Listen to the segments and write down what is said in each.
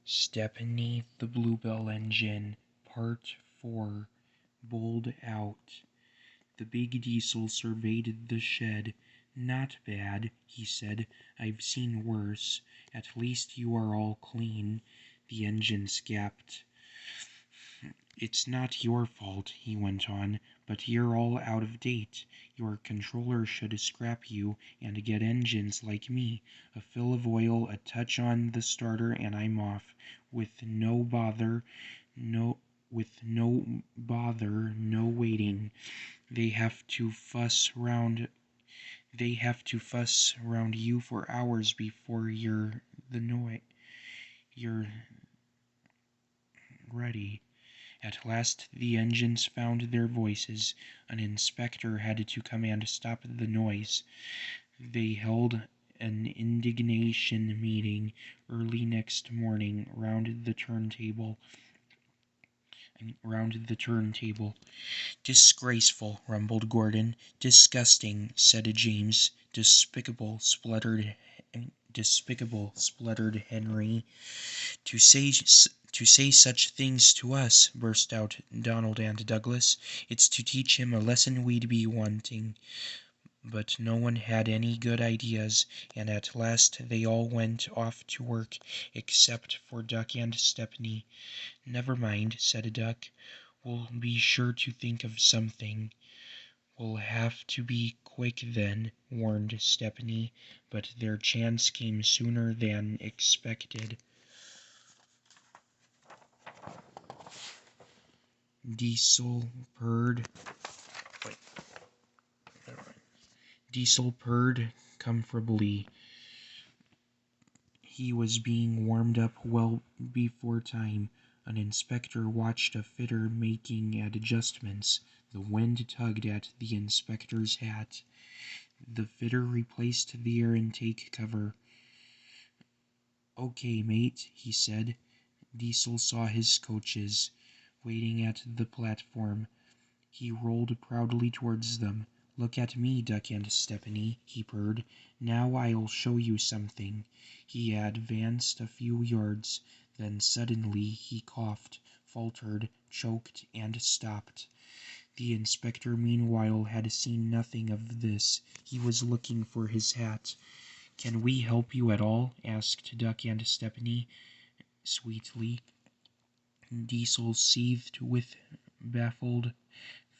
Stepney the Bluebell engine, Part 4, bowled out. The big diesel surveyed the shed. "Not bad," he said. "I've seen worse. At least you are all clean." The engine scapped. "It's not your fault," he went on, "but you're all out of date. Your controller should scrap you and get engines like me. A fill of oil, a touch on the starter, and I'm off. With no bother, no waiting. They have to fuss round you for hours before you're ready." At last the engines found their voices. An inspector had to come and stop the noise. They held an indignation meeting early next morning round the turntable. "Disgraceful," rumbled Gordon. "Disgusting," said James. "Despicable," spluttered Henry. To say such things to us," burst out Donald and Douglas. "It's to teach him a lesson we'd be wanting." But no one had any good ideas, and at last they all went off to work, except for Duck and Stepney. "Never mind," said Duck. "We'll be sure to think of something." "We'll have to be quick then," warned Stepney, but their chance came sooner than expected. Diesel purred comfortably. He was being warmed up well before time. An inspector watched a fitter making adjustments. The wind tugged at the inspector's hat. The fitter replaced the air intake cover. "Okay, mate," he said. Diesel saw his coaches waiting at the platform. He rolled proudly towards them. "Look at me, Duck and Stepney," he purred. "Now I'll show you something." He advanced a few yards. Then suddenly he coughed, faltered, choked, and stopped. The inspector meanwhile had seen nothing of this. He was looking for his hat. "Can we help you at all?" asked Duck and Stepney sweetly. Diesel seethed with baffled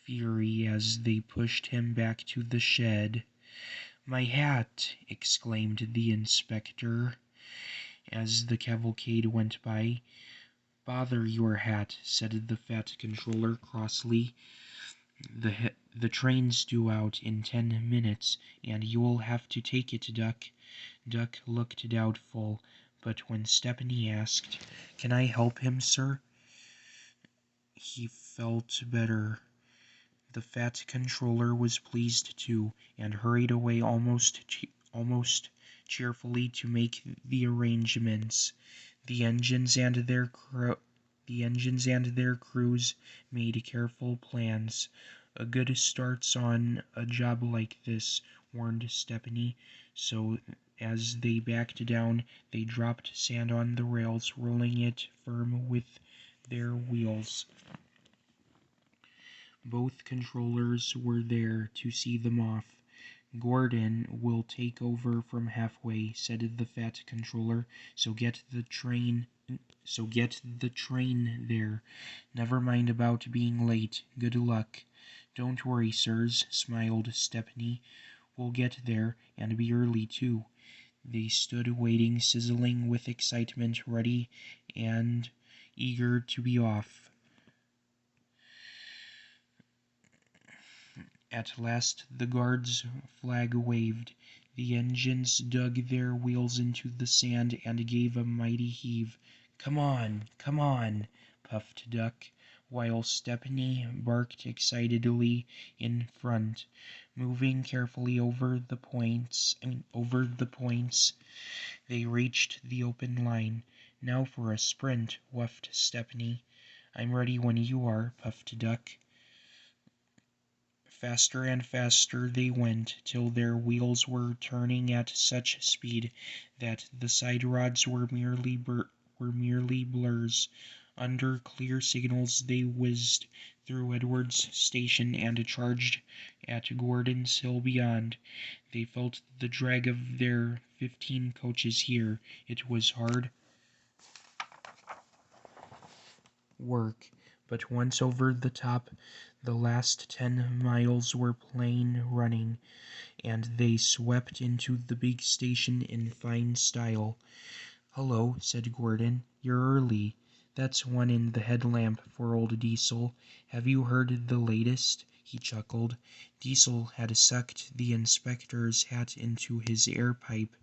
fury as they pushed him back to the shed. "My hat!" exclaimed the inspector as the cavalcade went by. "Bother your hat," said the fat controller crossly. The train's due out in 10 minutes, and you'll have to take it, Duck." Duck looked doubtful, but when Stepney asked, "Can I help him, sir?" he felt better. The fat controller was pleased too, and hurried away almost cheerfully to make the arrangements. The engines and their crews made careful plans. "A good start's on a job like this," warned Stepney. So as they backed down, they dropped sand on the rails, rolling it firm with their wheels. Both controllers were there to see them off. "Gordon will take over from halfway," said the fat controller, so get the train there. Never mind about being late. Good luck." "Don't worry, sirs," smiled Stepney. "We'll get there, and be early too." They stood waiting, sizzling with excitement, ready and eager to be off. At last the guard's flag waved. The engines dug their wheels into the sand and gave a mighty heave. Come on," puffed Duck, while Stepney barked excitedly in front. Moving carefully over the points, they reached the open line. "Now for a sprint," whuffed Stepney. "I'm ready when you are," puffed Duck. Faster and faster they went, till their wheels were turning at such speed that the side rods were were merely blurs. Under clear signals they whizzed through Edwards Station and charged at Gordon's Hill beyond. They felt the drag of their 15 coaches here. It was hard work, but once over the top, the last 10 miles were plain running, and they swept into the big station in fine style. "Hello," said Gordon. "You're early. That's one in the headlamp for old Diesel. Have you heard the latest?" He chuckled. Diesel had sucked the inspector's hat into his air pipe.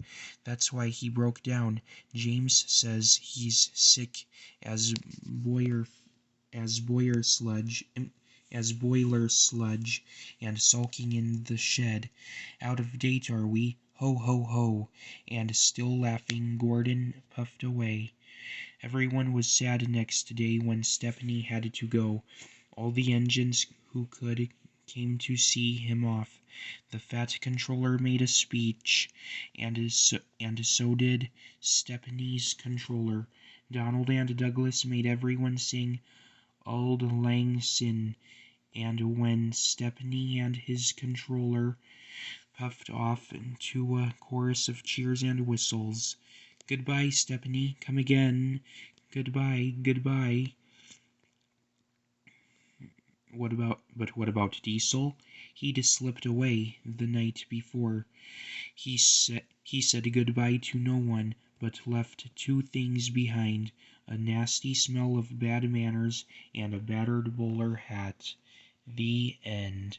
That's why he broke down. James says he's sick as boiler as boiler sludge as boiler sludge and sulking in the shed. Out of date, are we? Ho, ho, ho. And still laughing, Gordon puffed away. Everyone was sad next day when Stepney had to go. All the engines who could came to see him off. The fat controller made a speech, and so did Stepney's controller. Donald and Douglas made everyone sing Auld Lang Syne, and when Stepney and his controller puffed off into a chorus of cheers and whistles. "Goodbye, Stepney. Come again. Goodbye, goodbye." What about Diesel? He'd slipped away the night before. He said goodbye to no one, but left 2 things behind: a nasty smell of bad manners and a battered bowler hat. The end.